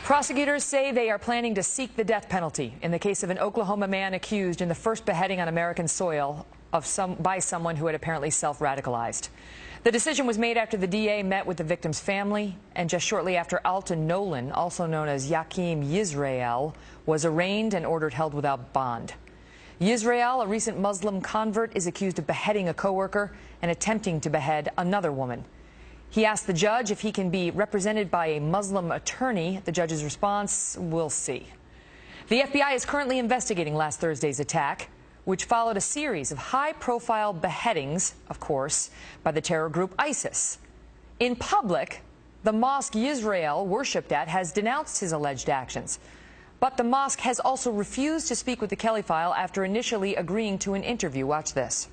Prosecutors say they are planning to seek the death penalty in the case of an Oklahoma man accused in the first beheading on American soil by someone who had apparently self-radicalized. The decision was made after the DA met with the victim's family and just shortly after Alton Nolan, also known as Yakim Yisrael, was arraigned and ordered held without bond. Yisrael, a recent Muslim convert, is accused of beheading a coworker and attempting to behead another woman. He asked the judge if he can be represented by a Muslim attorney. The judge's response, we'll see. The FBI is currently investigating last Thursday's attack, which followed a series of high-profile beheadings, of course, by the terror group ISIS. In public, the mosque Yisrael worshipped at has denounced his alleged actions. But the mosque has also refused to speak with the Kelly File after initially agreeing to an interview. Watch this.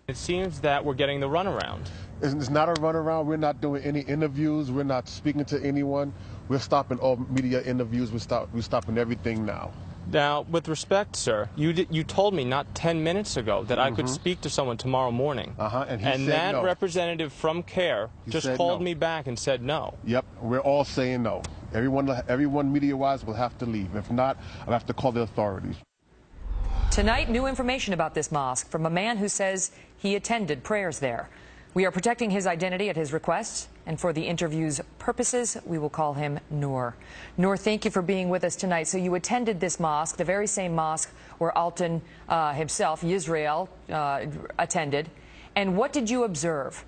It seems that we're getting the runaround. It's not a runaround. We're not doing any interviews. We're not speaking to anyone. We're stopping all media interviews. We're stopping everything now. Now, with respect, sir, you told me not 10 minutes ago that I could speak to someone tomorrow morning. And he said that no. Representative from CARE just called me back and said no. Yep, we're all saying no. Everyone media-wise will have to leave. If not, I'll have to call the authorities. Tonight, new information about this mosque from a man who says he attended prayers there. We are protecting his identity at his request, and for the interview's purposes, we will call him Noor. Noor, thank you for being with us tonight. So you attended this mosque, the very same mosque where Alton himself, Yisrael, attended. And what did you observe?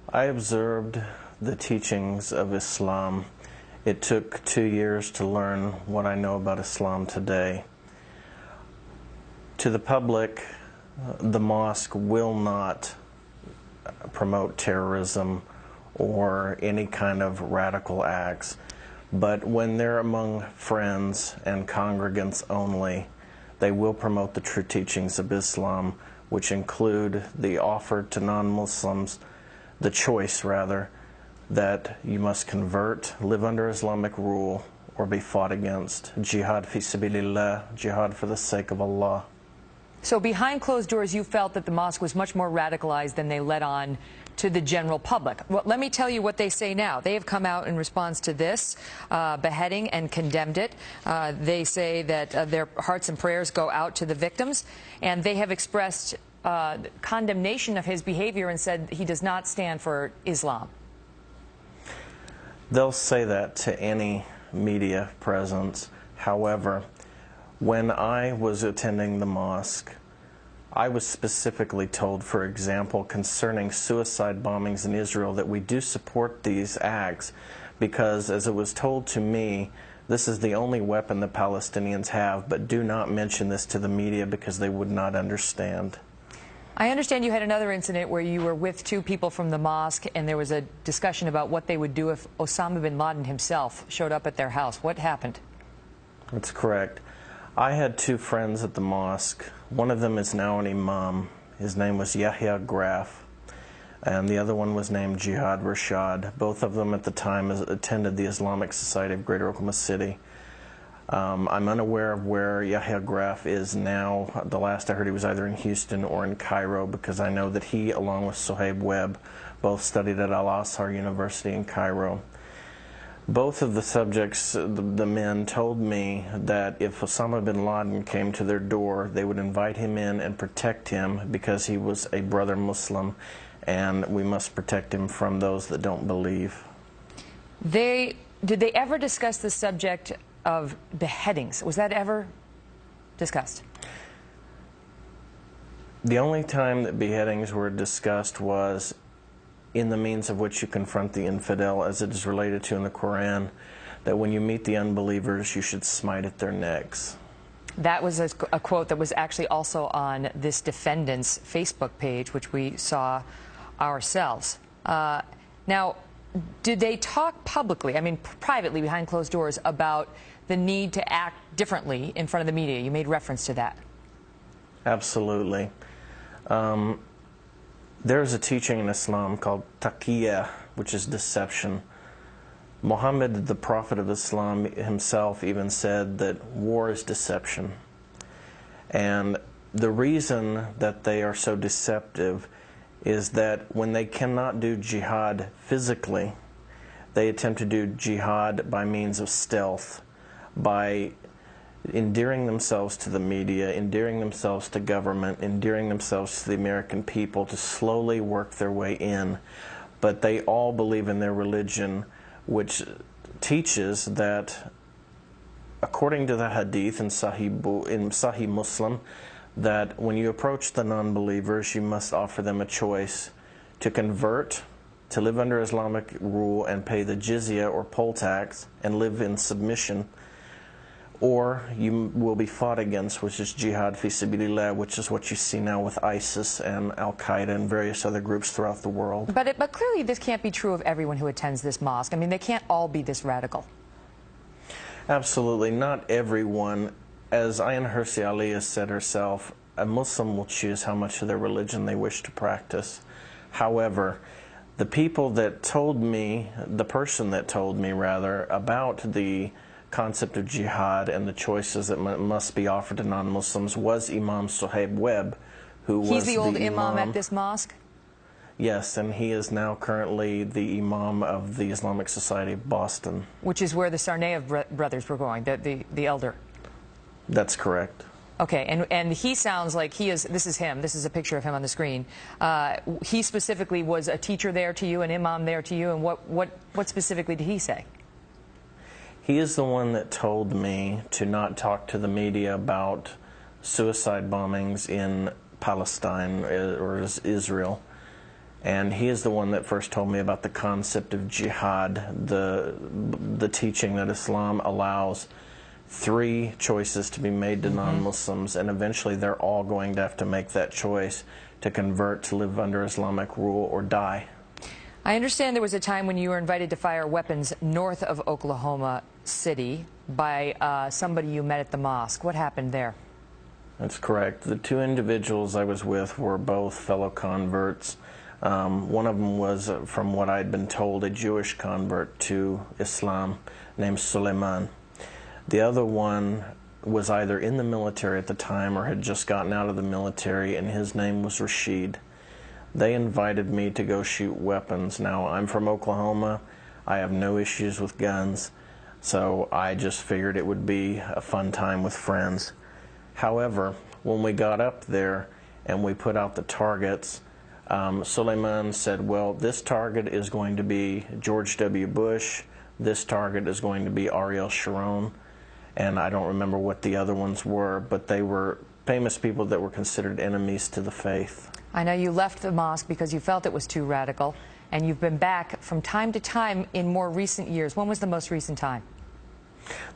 I observed the teachings of Islam. It took 2 years to learn what I know about Islam today. To the public, the mosque will not promote terrorism or any kind of radical acts. But when they're among friends and congregants only, they will promote the true teachings of Islam, which include the offer to non-Muslims, the choice rather, that you must convert, live under Islamic rule, or be fought against. Jihad fi sabilillah, jihad for the sake of Allah. So behind closed doors, you felt that the mosque was much more radicalized than they let on to the general public. Well, let me tell you what they say now. They have come out in response to this beheading and condemned it. They say that their hearts and prayers go out to the victims, and they have expressed condemnation of his behavior and said he does not stand for Islam. They'll say that to any media presence. However, when I was attending the mosque, I was specifically told, for example, concerning suicide bombings in Israel, that we do support these acts because, as it was told to me, this is the only weapon the Palestinians have, but do not mention this to the media because they would not understand. I understand you had another incident where you were with two people from the mosque and there was a discussion about what they would do if Osama bin Laden himself showed up at their house. What happened? That's correct. I had two friends at the mosque. One of them is now an imam. His name was Yahya Graf, and the other one was named Jihad Rashad. Both of them at the time attended the Islamic Society of Greater Oklahoma City. I'm unaware of where Yahya Graf is now. The last I heard, he was either in Houston or in Cairo, because I know that he, along with Sohaib Webb, both studied at Al-Azhar University in Cairo. Both of the subjects, the men, told me that if Osama bin Laden came to their door, they would invite him in and protect him because he was a brother Muslim, and we must protect him from those that don't believe. Did they ever discuss the subject of beheadings? Was that ever discussed? The only time that beheadings were discussed was in the means of which you confront the infidel, as it is related to in the Quran, that when you meet the unbelievers, you should smite at their necks. That was a quote that was actually also on this defendant's Facebook page, which we saw ourselves. Now, did they talk publicly, I mean privately behind closed doors, about the need to act differently in front of the media? You made reference to that. Absolutely. There's a teaching in Islam called taqiyya, which is deception. Muhammad, the prophet of Islam himself, even said that war is deception. And the reason that they are so deceptive is that when they cannot do jihad physically, They attempt to do jihad by means of stealth, by endearing themselves to the media, endearing themselves to government, endearing themselves to the American people to slowly work their way in. But they all believe in their religion, which teaches that, according to the hadith in Sahih Muslim, that when you approach the non-believers, you must offer them a choice to convert, to live under Islamic rule and pay the jizya or poll tax and live in submission, or you will be fought against, which is jihad fi sabilillah, which is what you see now with ISIS and Al-Qaeda and various other groups throughout the world. But clearly this can't be true of everyone who attends this mosque. I mean, they can't all be this radical. Absolutely, not everyone. As Ayan Hirsi Ali has said herself, a Muslim will choose how much of their religion they wish to practice. However, the people that told me, the person that told me rather, about the concept of jihad and the choices that must be offered to non-Muslims was Imam Sohaib Webb, who was He's the old imam at this mosque? Yes, and he is now currently the imam of the Islamic Society of Boston. Which is where the Tsarnaev brothers were going, the elder. That's correct. Okay, and he sounds like he is, this is him, this is a picture of him on the screen. He specifically was a teacher there to you, an imam there to you, and what specifically did he say? He is the one that told me to not talk to the media about suicide bombings in Palestine or Israel. And he is the one that first told me about the concept of jihad, the teaching that Islam allows 3 choices to be made to non-Muslims, and eventually they're all going to have to make that choice to convert, to live under Islamic rule, or die. I understand there was a time when you were invited to fire weapons north of Oklahoma City by somebody you met at the mosque. What happened there? That's correct. The 2 individuals I was with were both fellow converts. One of them was, from what I'd been told, a Jewish convert to Islam named Suleiman. The other one was either in the military at the time or had just gotten out of the military, and his name was Rashid. They invited me to go shoot weapons. Now, I'm from Oklahoma. I have no issues with guns, so I just figured it would be a fun time with friends. However, when we got up there and we put out the targets, Suleiman said, well, this target is going to be George W. Bush, this target is going to be Ariel Sharon, and I don't remember what the other ones were, but they were famous people that were considered enemies to the faith. I know you left the mosque because you felt it was too radical, and you've been back from time to time in more recent years. When was the most recent time?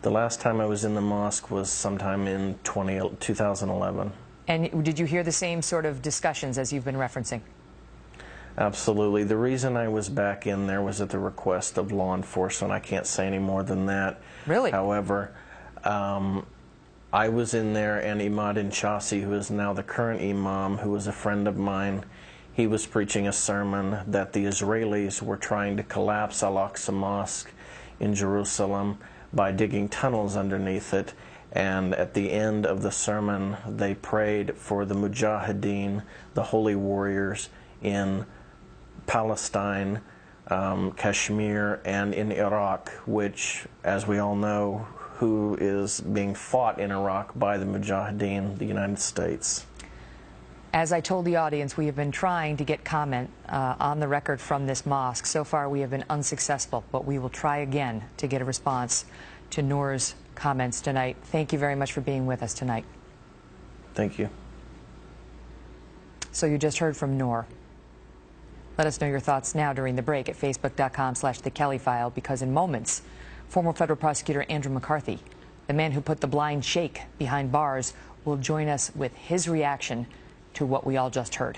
The last time I was in the mosque was sometime in 2011. And did you hear the same sort of discussions as you've been referencing? Absolutely. The reason I was back in there was at the request of law enforcement. I can't say any more than that. Really? However, I was in there, and Imad Inchasi, who is now the current imam, who was a friend of mine, he was preaching a sermon that the Israelis were trying to collapse Al-Aqsa Mosque in Jerusalem by digging tunnels underneath it. And at the end of the sermon, they prayed for the Mujahideen, the holy warriors in Palestine, Kashmir, and in Iraq, which, as we all know, who is being fought in Iraq by the Mujahideen, the United States. As I told the audience, we have been trying to get comment on the record from this mosque. So far, we have been unsuccessful, but we will try again to get a response to Noor's comments tonight. Thank you very much for being with us tonight. Thank you. So you just heard from Noor. Let us know your thoughts now during the break at facebook.com/The Kelly File, because in moments, former federal prosecutor Andrew McCarthy, the man who put the blind sheikh behind bars, will join us with his reaction to what we all just heard.